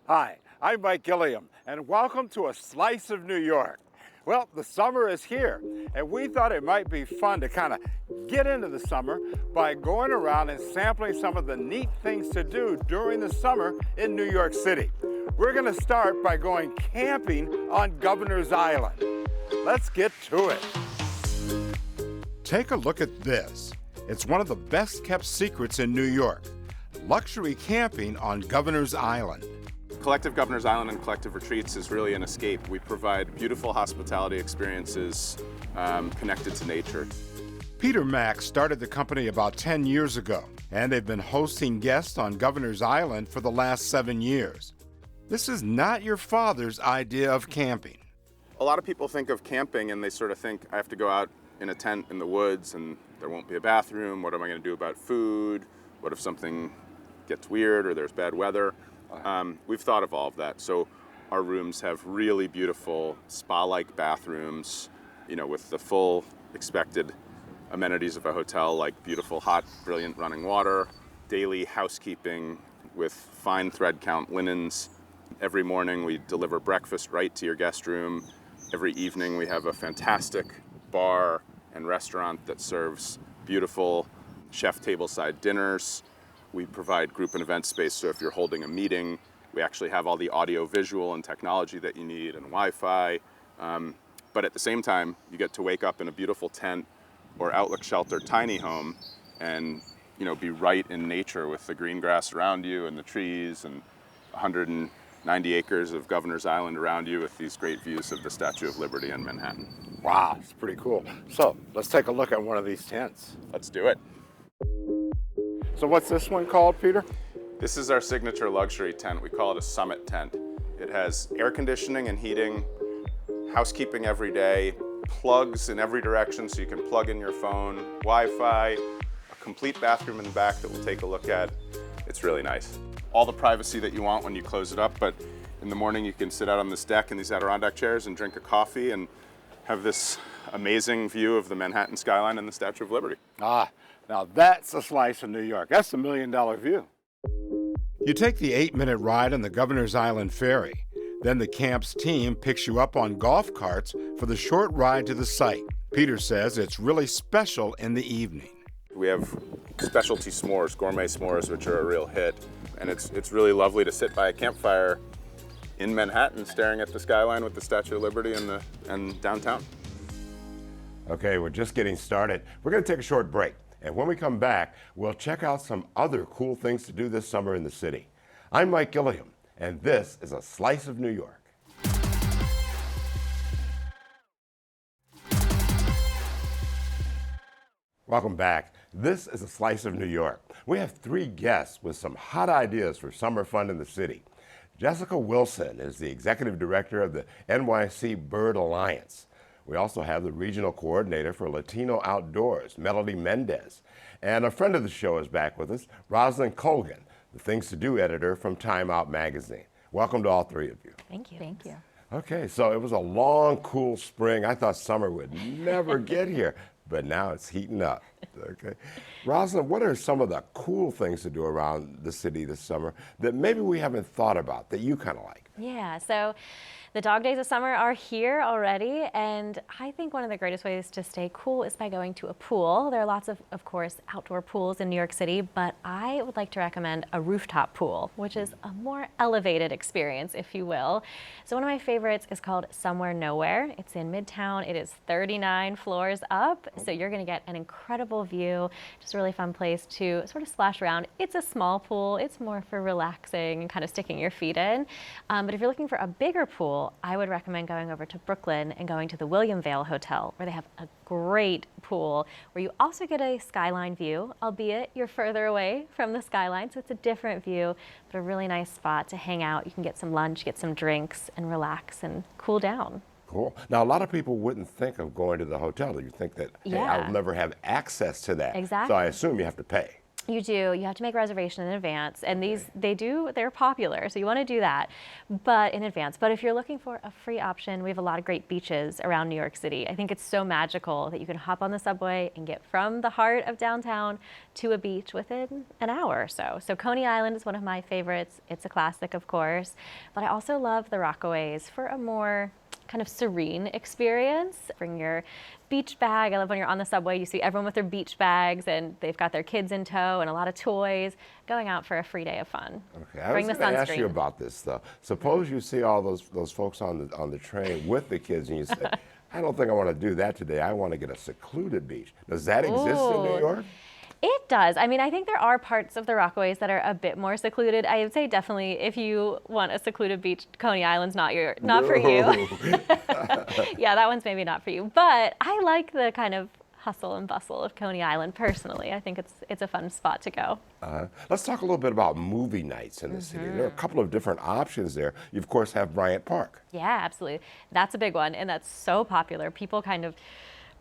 Hi, I'm Mike Gilliam, and welcome to A Slice of New York. Well, the summer is here, and we thought it might be fun to kind of get into the summer by going around and sampling some of the neat things to do during the summer in New York City. We're going to start by going camping on Governor's Island. Let's get to it. Take a look at this. It's one of the best kept secrets in New York. Luxury camping on Governor's Island. Collective Governor's Island and Collective Retreats is really an escape. We provide beautiful hospitality experiences connected to nature. Peter Mack started the company about 10 years ago, and they've been hosting guests on Governor's Island for the last 7 years. This is not your father's idea of camping. A lot of people think of camping and they sort of think, I have to go out in a tent in the woods and there won't be a bathroom. What am I going to do about food? What if something gets weird or there's bad weather? We've thought of all of that. So our rooms have really beautiful spa-like bathrooms, you know, with the full expected amenities of a hotel, like beautiful, hot, brilliant running water, daily housekeeping with fine thread count linens. Every morning we deliver breakfast right to your guest room. Every evening we have a fantastic bar and restaurant that serves beautiful chef tableside dinners. We provide group and event space, so if you're holding a meeting, we actually have all the audio, visual, and technology that you need, and Wi-Fi. But at the same time, you get to wake up in a beautiful tent or outlook shelter tiny home and, you know, be right in nature with the green grass around you and the trees and 190 acres of Governor's Island around you with these great views of the Statue of Liberty in Manhattan. Wow, it's pretty cool. So let's take a look at one of these tents. Let's do it. So what's this one called, Peter? This is our signature luxury tent. We call it a summit tent. It has air conditioning and heating, housekeeping every day, plugs in every direction so you can plug in your phone, Wi-Fi, a complete bathroom in the back that we'll take a look at. It's really nice. All the privacy that you want when you close it up, but in the morning you can sit out on this deck in these Adirondack chairs and drink a coffee and have this amazing view of the Manhattan skyline and the Statue of Liberty. Ah, now that's a slice of New York. That's the $1 million view. You take the 8-minute ride on the Governor's Island ferry. Then the camp's team picks you up on golf carts for the short ride to the site. Peter says it's really special in the evening. We have specialty s'mores, gourmet s'mores, which are a real hit. And it's really lovely to sit by a campfire in Manhattan staring at the skyline with the Statue of Liberty and downtown. Okay, we're just getting started. We're going to take a short break. And when we come back, we'll check out some other cool things to do this summer in the city. I'm Mike Gilliam, and this is A Slice of New York. Welcome back. This is A Slice of New York. We have 3 guests with some hot ideas for summer fun in the city. Jessica Wilson is the executive director of the NYC Bird Alliance. We also have the regional coordinator for Latino Outdoors, Melodie Mendez. And a friend of the show is back with us, Rossilynne Culgan, the Things to Do editor from Time Out magazine. Welcome to all 3 of you. Thank you. Thank you. Okay, so it was a long, cool spring. I thought summer would never get here, but now it's heating up. Okay, Rossilynne, what are some of the cool things to do around the city this summer that maybe we haven't thought about that you kind of like? Yeah, so the dog days of summer are here already, and I think one of the greatest ways to stay cool is by going to a pool. There are lots of course, outdoor pools in New York City, but I would like to recommend a rooftop pool, which is a more elevated experience, if you will. So one of my favorites is called Somewhere Nowhere. It's in Midtown. It is 39 floors up, so you're going to get an incredible view. Just a really fun place to sort of splash around. It's a small pool. It's more for relaxing and kind of sticking your feet in. But if you're looking for a bigger pool, I would recommend going over to Brooklyn and going to the William Vale Hotel, where they have a great pool where you also get a skyline view, albeit you're further away from the skyline, so it's a different view, but a really nice spot to hang out. You can get some lunch, get some drinks, and relax and cool down. Cool. Now, a lot of people wouldn't think of going to the hotel. You think that, hey, I'll never have access to that. Exactly. So I assume you have to pay. You do. You have to make a reservation in advance, and they're popular, so you want to do that, but in advance. But if you're looking for a free option, we have a lot of great beaches around New York City. I think it's so magical that you can hop on the subway and get from the heart of downtown to a beach within an hour or so. So Coney Island is one of my favorites. It's a classic, of course, but I also love the Rockaways for a more kind of serene experience. Bring your beach bag. I love when you're on the subway, you see everyone with their beach bags and they've got their kids in tow and a lot of toys, going out for a free day of fun. Okay, I was going to ask you about this though. Suppose you see all those folks on the train with the kids and you say, I don't think I want to do that today. I want to get a secluded beach. Does that exist in New York? It does. I mean, I think there are parts of the Rockaways that are a bit more secluded. I would say definitely if you want a secluded beach, Coney Island's not for you. Yeah, that one's maybe not for you. But I like the kind of hustle and bustle of Coney Island personally. I think it's a fun spot to go. Let's talk a little bit about movie nights in the city. There are a couple of different options there. You of course have Bryant Park. Yeah, absolutely. That's a big one, and that's so popular. People kind of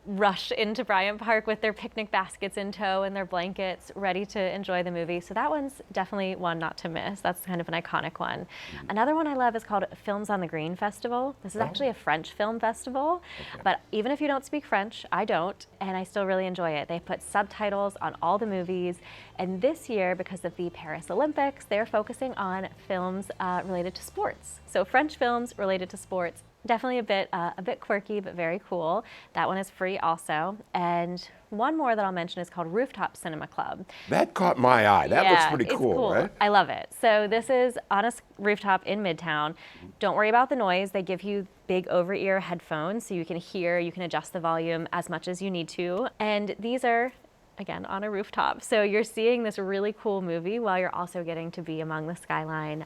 rush into Bryant Park with their picnic baskets in tow and their blankets ready to enjoy the movie. So that one's definitely one not to miss. That's kind of an iconic one. Another one I love is called Films on the Green Festival. This is actually a French film festival, but even if you don't speak French, I don't, and I still really enjoy it. They put subtitles on all the movies, and this year, because of the Paris Olympics, they're focusing on films related to sports. So French films related to sports. Definitely a bit quirky, but very cool. That one is free also. And one more that I'll mention is called Rooftop Cinema Club. That caught my eye. That looks pretty cool, right? I love it. So this is on a rooftop in Midtown. Don't worry about the noise. They give you big over-ear headphones so you can hear, you can adjust the volume as much as you need to. And these are, again, on a rooftop. So you're seeing this really cool movie while you're also getting to be among the skyline.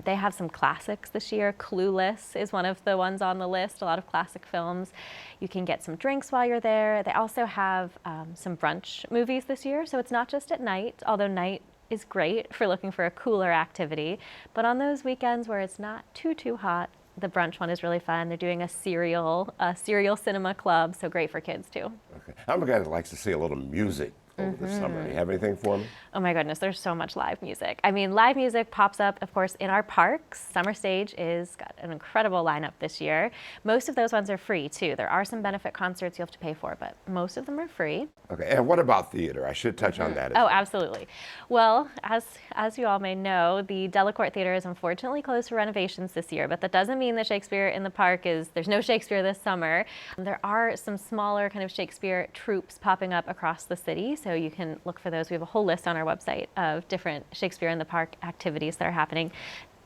They have some classics this year. Clueless is one of the ones on the list, a lot of classic films. You can get some drinks while you're there. They also have some brunch movies this year. So it's not just at night, although night is great for looking for a cooler activity. But on those weekends where it's not too hot, the brunch one is really fun. They're doing a serial cinema club, so great for kids too. Okay. I'm a guy that likes to see a little music over the summer. Do you have anything for me? Oh my goodness, there's so much live music. I mean, live music pops up, of course, in our parks. Summer Stage is got an incredible lineup this year. Most of those ones are free too. There are some benefit concerts you have to pay for, but most of them are free. Okay, and what about theater? I should touch on that as Oh, well. absolutely. Well, as you all may know, the Delacorte Theater is unfortunately closed for renovations this year, but that doesn't mean that Shakespeare in the Park there's no Shakespeare this summer. There are some smaller kind of Shakespeare troupes popping up across the city, so you can look for those. We have a whole list on our website of different Shakespeare in the Park activities that are happening,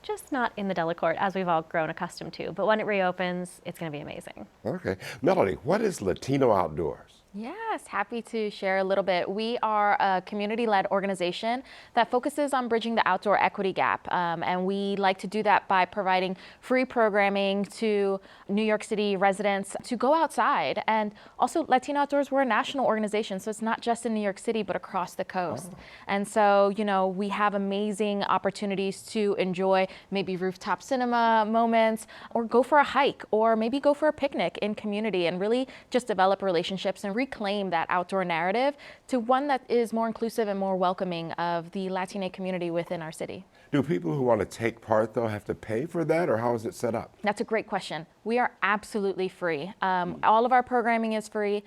just not in the Delacorte as we've all grown accustomed to. But when it reopens, it's going to be amazing. Okay. Melodie, what is Latino Outdoors? Yes, happy to share a little bit. We are a community-led organization that focuses on bridging the outdoor equity gap. And we like to do that by providing free programming to New York City residents to go outside. And also Latino Outdoors, we're a national organization, so it's not just in New York City, but across the coast. And so, we have amazing opportunities to enjoy maybe rooftop cinema moments, or go for a hike, or maybe go for a picnic in community, and really just develop relationships and reclaim that outdoor narrative to one that is more inclusive and more welcoming of the Latino community within our city. Do people who want to take part, though, have to pay for that, or how is it set up? That's a great question. We are absolutely free. All of our programming is free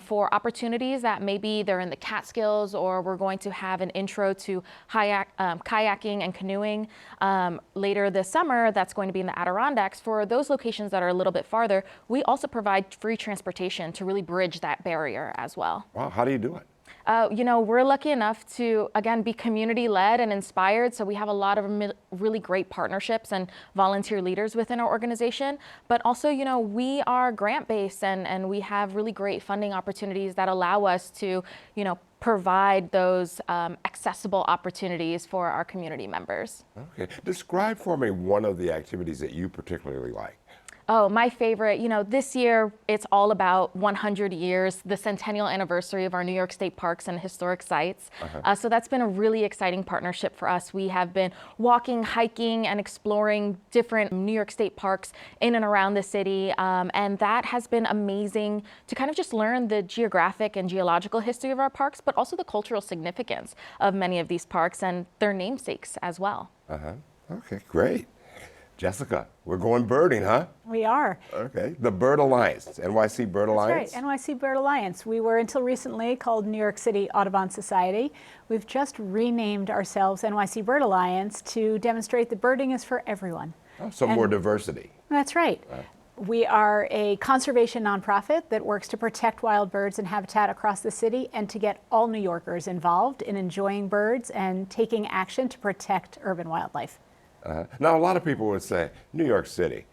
for opportunities that maybe they're in the Catskills, or we're going to have an intro to kayaking and canoeing later this summer. That's going to be in the Adirondacks. For those locations that are a little bit farther, we also provide free transportation to really bridge that barrier as well. Wow, how do you do it? We're lucky enough to, again, be community-led and inspired. So we have a lot of really great partnerships and volunteer leaders within our organization. But also, we are grant-based and we have really great funding opportunities that allow us to, provide those accessible opportunities for our community members. Okay. Describe for me one of the activities that you particularly like. Oh, my favorite, this year it's all about 100 years, the centennial anniversary of our New York State parks and historic sites. So that's been a really exciting partnership for us. We have been walking, hiking, and exploring different New York State parks in and around the city. And that has been amazing to kind of just learn the geographic and geological history of our parks, but also the cultural significance of many of these parks and their namesakes as well. Okay, great. Jessica, we're going birding, huh? We are. Okay. The Bird Alliance, NYC Bird Alliance? That's right, NYC Bird Alliance. We were until recently called New York City Audubon Society. We've just renamed ourselves NYC Bird Alliance to demonstrate that birding is for everyone. Oh, so more diversity. That's right. We are a conservation nonprofit that works to protect wild birds and habitat across the city and to get all New Yorkers involved in enjoying birds and taking action to protect urban wildlife. Now, a lot of people would say, New York City.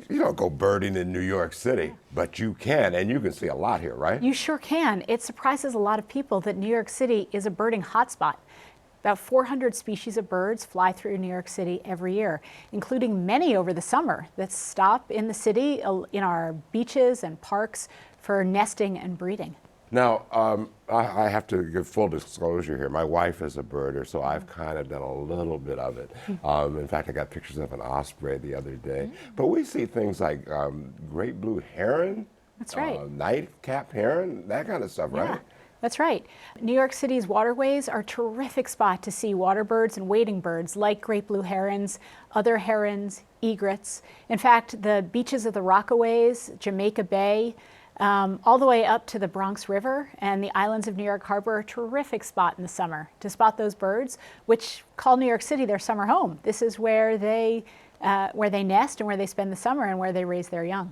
You don't go birding in New York City, but you can, and you can see a lot here, right? You sure can. It surprises a lot of people that New York City is a birding hotspot. About 400 species of birds fly through New York City every year, including many over the summer that stop in the city, in our beaches and parks for nesting and breeding. Now, I have to give full disclosure here. My wife is a birder, so I've kind of done a little bit of it. In fact, I got pictures of an osprey the other day. But we see things like great blue heron. That's right. Nightcap heron, that kind of stuff, Yeah. right? That's right. New York City's waterways are a terrific spot to see water birds and wading birds like great blue herons, other herons, egrets. In fact, the beaches of the Rockaways, Jamaica Bay, all the way up to the Bronx River and the islands of New York Harbor are a terrific spot in the summer to spot those birds, which call New York City their summer home. This is where they nest and where they spend the summer and where they raise their young.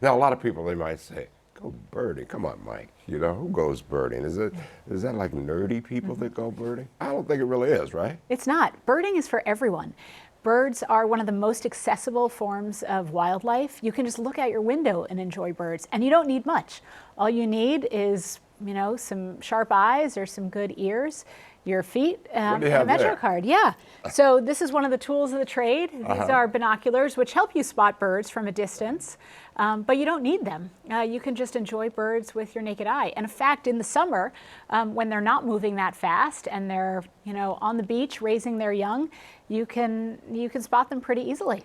Now, a lot of people, they might say, go birding. Come on, Mike. Who goes birding? Is that like nerdy people that go birding? I don't think it really is, right? It's not. Birding is for everyone. Birds are one of the most accessible forms of wildlife. You can just look out your window and enjoy birds, and you don't need much. All you need is, some sharp eyes or some good ears, your feet, and a Metro card. Yeah. So this is one of the tools of the trade. These are binoculars, which help you spot birds from a distance, but you don't need them. You can just enjoy birds with your naked eye. And in fact, in the summer, when they're not moving that fast and they're, on the beach raising their young, you can spot them pretty easily.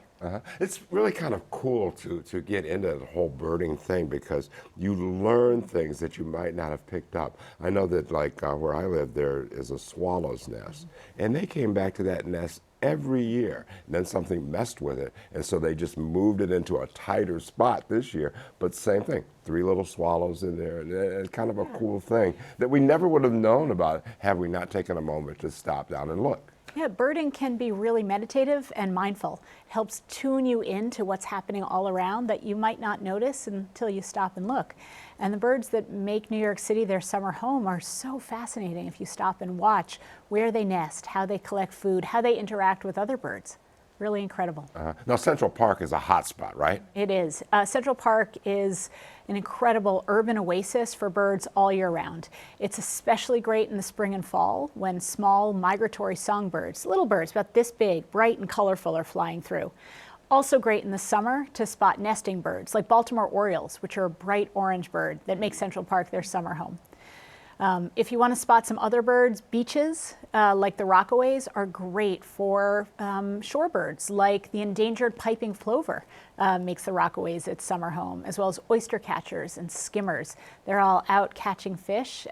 It's really kind of cool to get into the whole birding thing because you learn things that you might not have picked up. I know that where I live, there is a swallow's nest, and they came back to that nest every year. And then something messed with it, and so they just moved it into a tighter spot this year. But same thing, 3 little swallows in there. And it's kind of a cool thing that we never would have known about had we not taken a moment to stop down and look. Yeah, birding can be really meditative and mindful. It helps tune you into what's happening all around that you might not notice until you stop and look. And the birds that make New York City their summer home are so fascinating if you stop and watch where they nest, how they collect food, how they interact with other birds. Really incredible. Now, Central Park is a hot spot, right? It is. Central Park is an incredible urban oasis for birds all year round. It's especially great in the spring and fall when small migratory songbirds, little birds about this big, bright and colorful, are flying through. Also great in the summer to spot nesting birds like Baltimore Orioles, which are a bright orange bird that makes Central Park their summer home. If you want to spot some other birds, beaches like the Rockaways are great for shorebirds, like the endangered piping plover makes the Rockaways its summer home, as well as oyster catchers and skimmers. They're all out catching fish.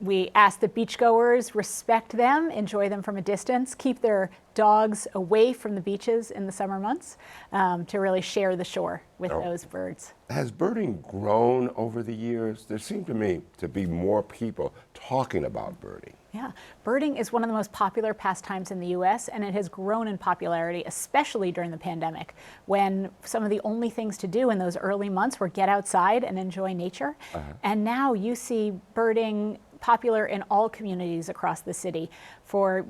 We ask that beachgoers respect them, enjoy them from a distance, keep their dogs away from the beaches in the summer months to really share the shore with those birds. Has birding grown over the years? There seem to me to be more people talking about birding. Yeah, birding is one of the most popular pastimes in the U.S., and it has grown in popularity, especially during the pandemic, when some of the only things to do in those early months were get outside and enjoy nature. And now you see birding popular in all communities across the city for,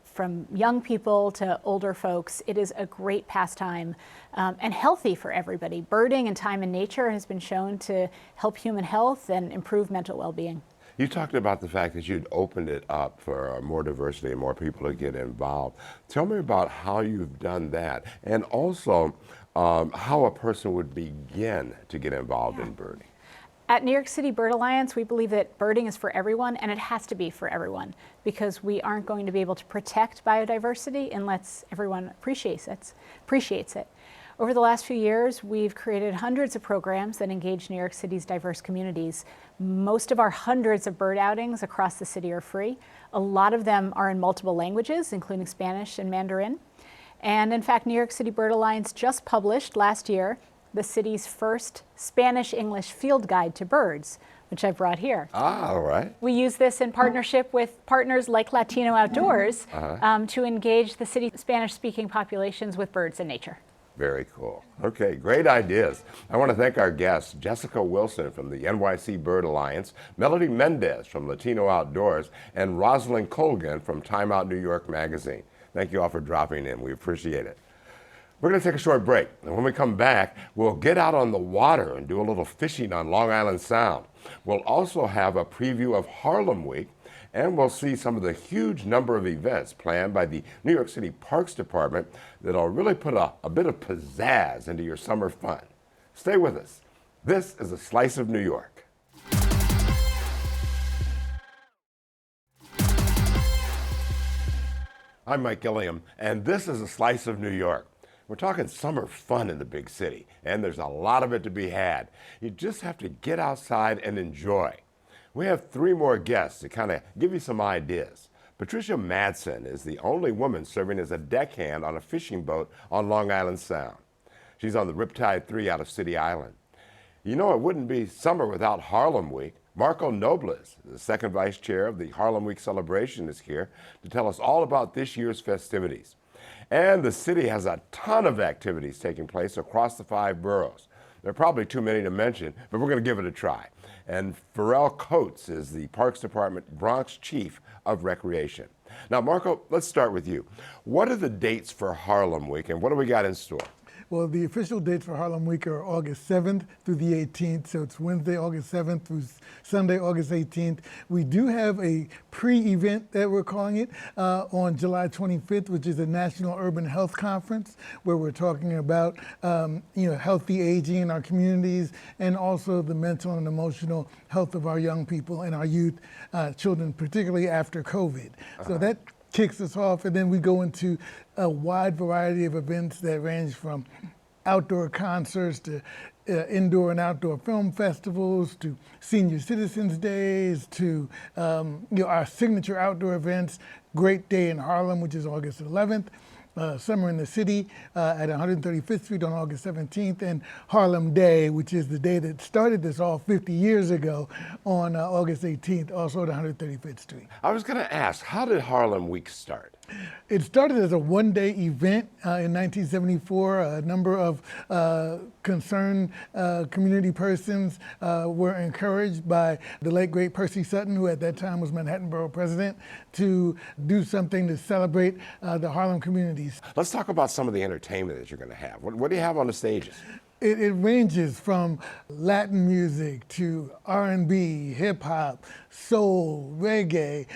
from young people to older folks. It is a great pastime and healthy for everybody. Birding and time in nature has been shown to help human health and improve mental well-being. You talked about the fact that you'd opened it up for more diversity and more people to get involved. Tell me about how you've done that. And also, how a person would begin to get involved in birding. At New York City Bird Alliance, we believe that birding is for everyone, and it has to be for everyone, because we aren't going to be able to protect biodiversity unless everyone appreciates it. Over the last few years, we've created hundreds of programs that engage New York City's diverse communities. Most of our hundreds of bird outings across the city are free. A lot of them are in multiple languages, including Spanish and Mandarin. And in fact, New York City Bird Alliance just published last year the city's first Spanish-English field guide to birds, which I brought here. Ah, all right. We use this in partnership with partners like Latino Outdoors to engage the city's Spanish-speaking populations with birds and nature. Very cool. Okay, great ideas. I want to thank our guests, Jessica Wilson from the NYC Bird Alliance, Melodie Mendez from Latino Outdoors, and Rossilynne Culgan from Time Out New York magazine. Thank you all for dropping in. We appreciate it. We're going to take a short break, and when we come back, we'll get out on the water and do a little fishing on Long Island Sound. We'll also have a preview of Harlem Week, and we'll see some of the huge number of events planned by the New York City Parks Department that'll really put a bit of pizzazz into your summer fun. Stay with us. This is A Slice of New York. I'm Mike Gilliam, and this is A Slice of New York. We're talking summer fun in the big city, and there's a lot of it to be had. You just have to get outside and enjoy. We have 3 more guests to kind of give you some ideas. Patricia Madsen is the only woman serving as a deckhand on a fishing boat on Long Island Sound. She's on the Riptide 3 out of City Island. You know, it wouldn't be summer without Harlem Week. Marko, the second vice chair of the Harlem Week celebration, is here to tell us all about this year's festivities. And the city has a ton of activities taking place across the 5 boroughs. There are probably too many to mention, but we're going to give it a try. And Farrell is the Parks Department Bronx Chief of Recreation. Now, Marko, let's start with you. What are the dates for Harlem Week, and what do we got in store? Well, the official dates for Harlem Week are August 7th through the 18th, so it's Wednesday, August 7th through Sunday, August 18th. We do have a pre-event that we're calling it on July 25th, which is a National Urban Health Conference, where we're talking about healthy aging in our communities, and also the mental and emotional health of our young people and our youth, children, particularly after COVID. So that kicks us off, and then we go into a wide variety of events that range from outdoor concerts to indoor and outdoor film festivals to senior citizens days to our signature outdoor events, Great Day in Harlem, which is August 11th, Summer in the City at 135th Street on August 17th, and Harlem Day, which is the day that started this all 50 years ago on August 18th, also at 135th Street. I was going to ask, how did Harlem Week start? It started as a one-day event in 1974. A number of concerned community persons were encouraged by the late, great Percy Sutton, who at that time was Manhattan Borough President, to do something to celebrate the Harlem communities. Let's talk about some of the entertainment that you're going to have. What do you have on the stages? It ranges from Latin music to R&B, hip hop, soul, reggae.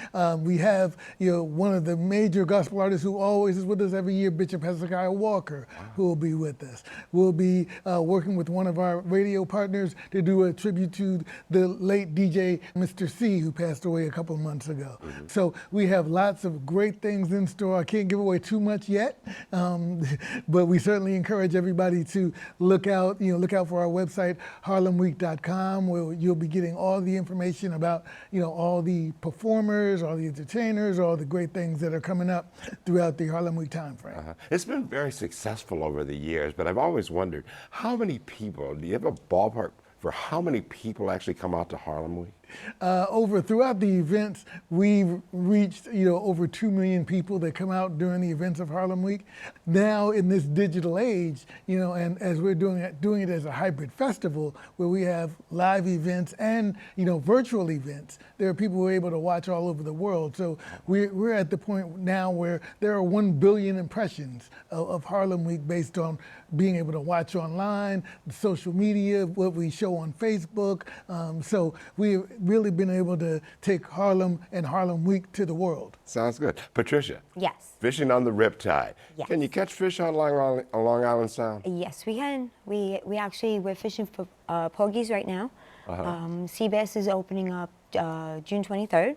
We have one of the major gospel artists who always is with us every year, Bishop Hezekiah Walker, who will be with us. We'll be working with one of our radio partners to do a tribute to the late DJ Mr. C, who passed away a couple of months ago. So we have lots of great things in store. I can't give away too much yet, but we certainly encourage everybody to look out for our website, harlemweek.com, where you'll be getting all the information about, all the performers, all the entertainers, all the great things that are coming up throughout the Harlem Week timeframe. It's been very successful over the years, but I've always wondered, how many people, do you have a ballpark for how many people actually come out to Harlem Week? Throughout the events, we've reached over 2 million people that come out during the events of Harlem Week. Now in this digital age, and as we're doing it as a hybrid festival where we have live events and virtual events, there are people who are able to watch all over the world. So we're at the point now where there are 1 billion impressions of Harlem Week based on being able to watch online, social media, what we show on Facebook. So really been able to take Harlem and Harlem Week to the world. Sounds good. Patricia. Yes. Fishing on the Riptide. Yes. Can you catch fish on Long Island Sound? Yes, we can. We're fishing for porgies right now. Sea bass is opening up June 23rd,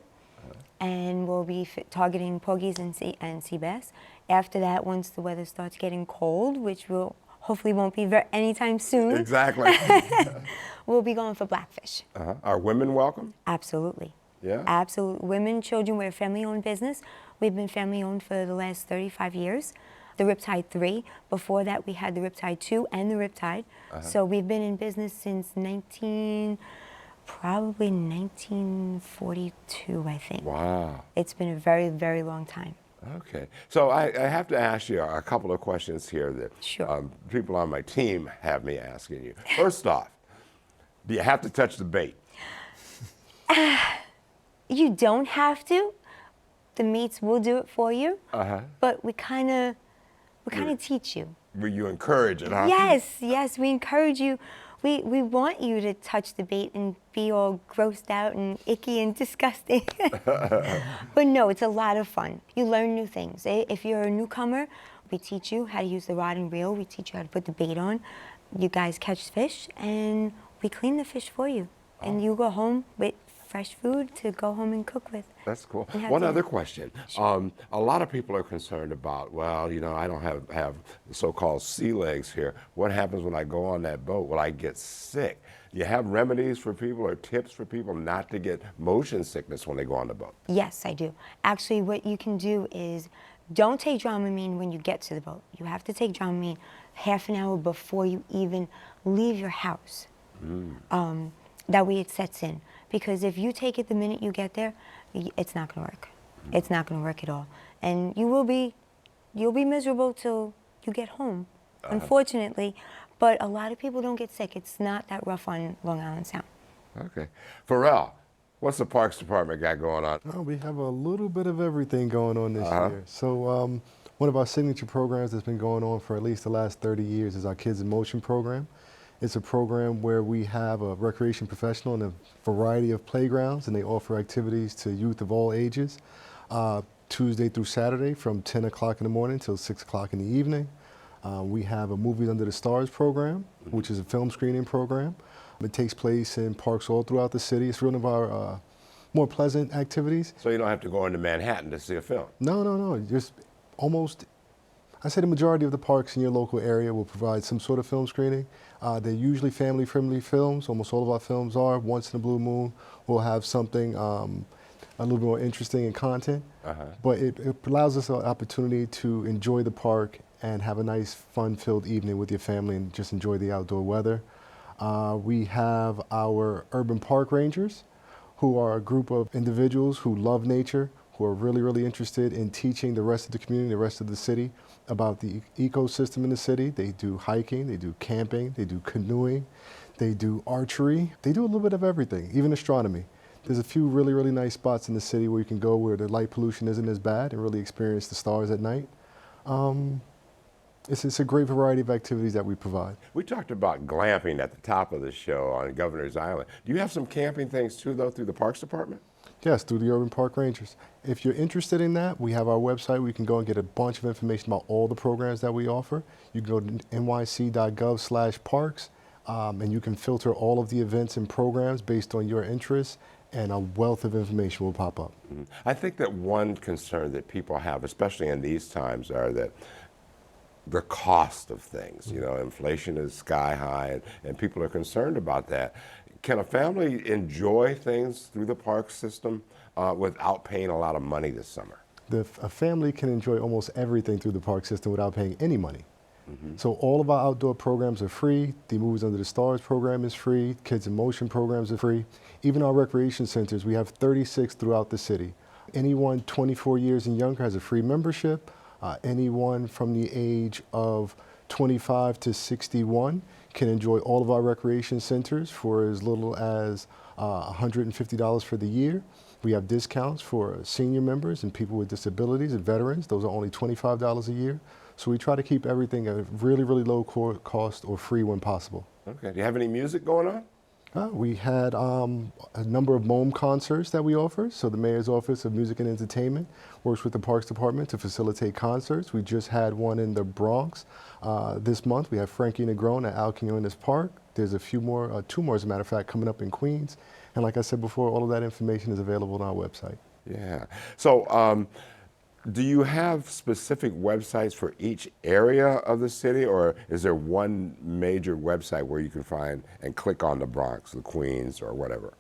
and we'll be targeting porgies and sea bass. After that, once the weather starts getting cold, which will hopefully won't be anytime soon. Exactly. We'll be going for blackfish. Are women welcome? Absolutely. Yeah. Absolutely. Women, children, we're a family-owned business. We've been family-owned for the last 35 years. The Riptide 3. Before that, we had the Riptide 2 and the Riptide. So we've been in business since probably 1942, I think. Wow. It's been a very, very long time. Okay. So I have to ask you a couple of questions here that Sure. people on my team have me asking you. First off, do you have to touch the bait? You don't have to. The meats will do it for you. But we kind of teach you. Will you encourage it, huh? Yes, we encourage you. We want you to touch the bait and be all grossed out and icky and disgusting. But no, it's a lot of fun. You learn new things. If you're a newcomer, we teach you how to use the rod and reel. We teach you how to put the bait on. You guys catch fish, and we clean the fish for you. And you go home with fresh food to go home and cook with. That's cool. And have One dinner. other question. A lot of people are concerned about, well, you know, I don't have the so-called sea legs here. What happens when I go on that boat? Will I get sick? Do you have remedies for people or tips for people not to get motion sickness when they go on the boat? Yes, I do. Actually, what you can do is don't take Dramamine when you get to the boat. You have to take Dramamine half an hour before you even leave your house. That way it sets in. Because if you take it the minute you get there, it's not going to work. It's not going to work at all. And you'll be miserable till you get home, unfortunately. But a lot of people don't get sick. It's not that rough on Long Island Sound. Okay. Farrell, what's the Parks Department got going on? Oh, we have a little bit of everything going on this year. So one of our signature programs that's been going on for at least the last 30 years is our Kids in Motion program. It's a program where we have a recreation professional in a variety of playgrounds, and they offer activities to youth of all ages, Tuesday through Saturday from 10 o'clock in the morning till 6 o'clock in the evening. We have a Movies Under the Stars program, which is a film screening program. It takes place in parks all throughout the city. It's one of our more pleasant activities. So you don't have to go into Manhattan to see a film? No. Just almost, I say the majority of the parks in your local area will provide some sort of film screening. They're usually family-friendly films. Almost all of our films are. Once in a blue moon, we'll have something a little bit more interesting in content. But it allows us an opportunity to enjoy the park and have a nice, fun-filled evening with your family and just enjoy the outdoor weather. We have our urban park rangers, who are a group of individuals who love nature, who are really, really interested in teaching the rest of the community, the rest of the city, about the ecosystem in the city. They do hiking, they do camping, they do canoeing, they do archery. They do a little bit of everything, even astronomy. There's a few really, really nice spots in the city where you can go where the light pollution isn't as bad and really experience the stars at night. It's a great variety of activities that we provide. We talked about glamping at the top of the show on Governor's Island. Do you have some camping things too, though, through the Parks Department? Yes, through the Urban Park Rangers. If you're interested in that, we have our website where you can go and get a bunch of information about all the programs that we offer. You can go to nyc.gov/parks, and you can filter all of the events and programs based on your interests, and a wealth of information will pop up. I think that one concern that people have, especially in these times, are that the cost of things. You know, inflation is sky high, and people are concerned about that. Can a family enjoy things through the park system without paying a lot of money this summer? A family can enjoy almost everything through the park system without paying any money. So all of our outdoor programs are free. The Movies Under the Stars program is free. Kids in Motion programs are free. Even our recreation centers, we have 36 throughout the city. Anyone 24 years and younger has a free membership. Anyone from the age of 25 to 61 can enjoy all of our recreation centers for as little as $150 for the year. We have discounts for senior members and people with disabilities and veterans. Those are only $25 a year. So we try to keep everything at a really, really low cost or free when possible. Okay. Do you have any music going on? We had a number of MOME concerts that we offer. So the Mayor's Office of Music and Entertainment works with the Parks Department to facilitate concerts. We just had one in the Bronx this month. We have Frankie Negron at Al Quinones Park. There's a few more, two more as a matter of fact, coming up in Queens. And like I said before, all of that information is available on our website. Yeah. So do you have specific websites for each area of the city, or is there one major website where you can find and click on the Bronx, the Queens, or whatever?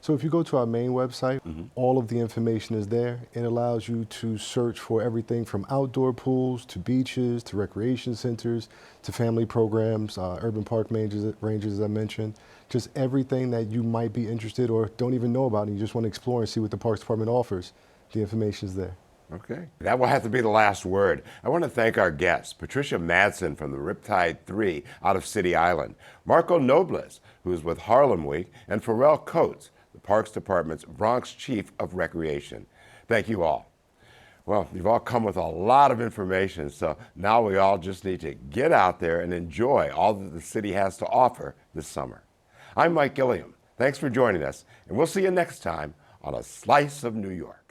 So if you go to our main website, all of the information is there. It allows you to search for everything from outdoor pools to beaches to recreation centers to family programs, urban park ranges, as I mentioned, just everything that you might be interested or don't even know about and you just want to explore and see what the Parks Department offers. The information is there. Okay. That will have to be the last word. I want to thank our guests, Patricia Madsen from the Riptide 3 out of City Island, Marko Nobles, who is with Harlem Week, and Farrell Coates, the Parks Department's Bronx Chief of Recreation. Thank you all. Well, you've all come with a lot of information, so now we all just need to get out there and enjoy all that the city has to offer this summer. I'm Mike Gilliam. Thanks for joining us, and we'll see you next time on A Slice of New York.